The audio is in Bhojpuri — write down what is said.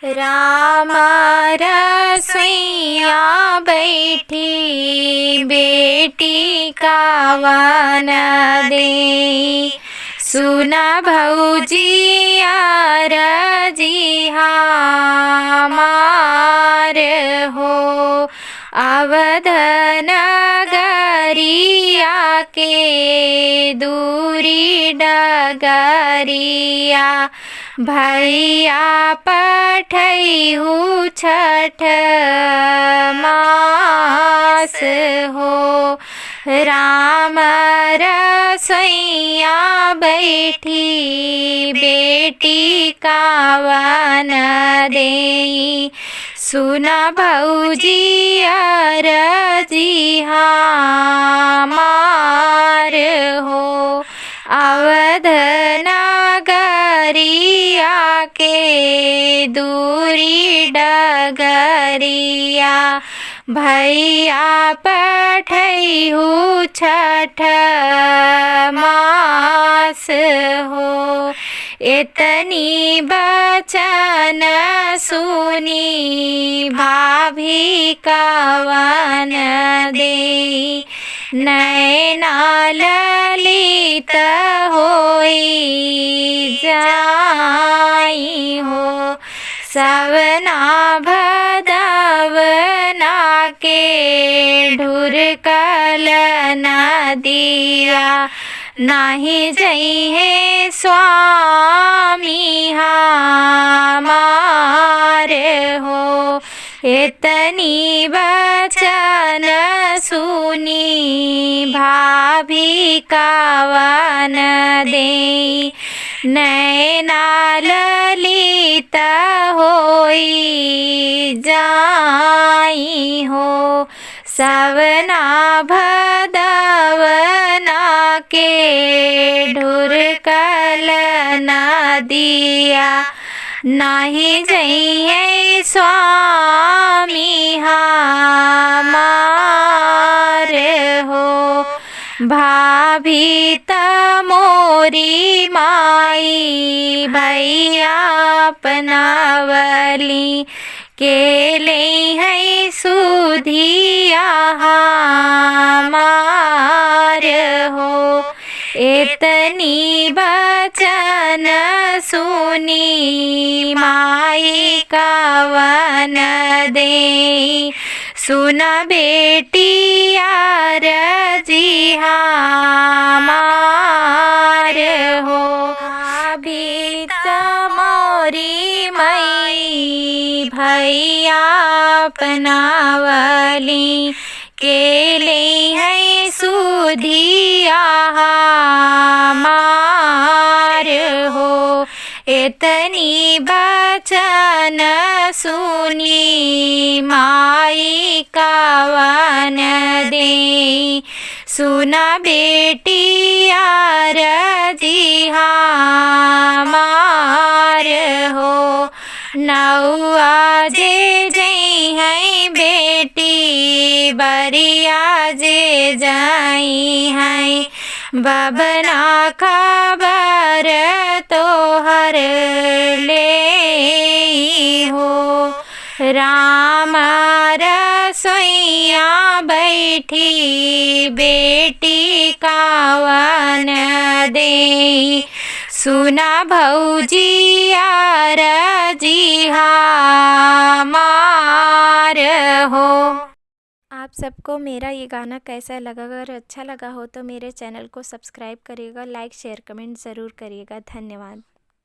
राम रसोइया बैठी बेटी का वन दे। सुना भौजी आरजी हमार हो। अवध नगरिया के दूरी डगरिया भैया पठैहु छठ मास हो। राम रसोइया बैठी बेटी का वन देई। सुना भौजी अरजी हमार हो। अवध नगरिया के दूरी डगरिया भैया पठैहु छठ मास हो। इतनी बचन सुनी भाभी का वन देई। नैना ललित होई जाई हो। सवना भदवना के ढुरकल नदिया नाही जइहे स्वामी हमार हो। इतनी बचन सुनी भाभी का वन देई। नैना ललित होई जाई हो। सवना भदवना के ढुरकल नदिया नाही जइहे स्वामी हमार हो। भाभी त मोरी माई भैया अपनावली के ले है सुधिया हमार हो। इतनी बचन सुनी माई का वन देई। सुना बेटी आरजी हमार हो। भाभी त मोरी मई भैया अपनावली के ले है सुधिया हमार हो। इतनी बचन सुनी माई का वन देई। सुना बेटी आरजी हमार हो। नौआ जे जई है बेटी बरिया जे जाई है। बबना खबर तोहर ले हो। राम रसोइया बैठी बेटी का वन देई। सुना भौजी आरजी हमार हो। आप सबको मेरा ये गाना कैसा लगा? अगर अच्छा लगा हो तो मेरे चैनल को सब्सक्राइब करिएगा, लाइक शेयर कमेंट ज़रूर करिएगा। धन्यवाद।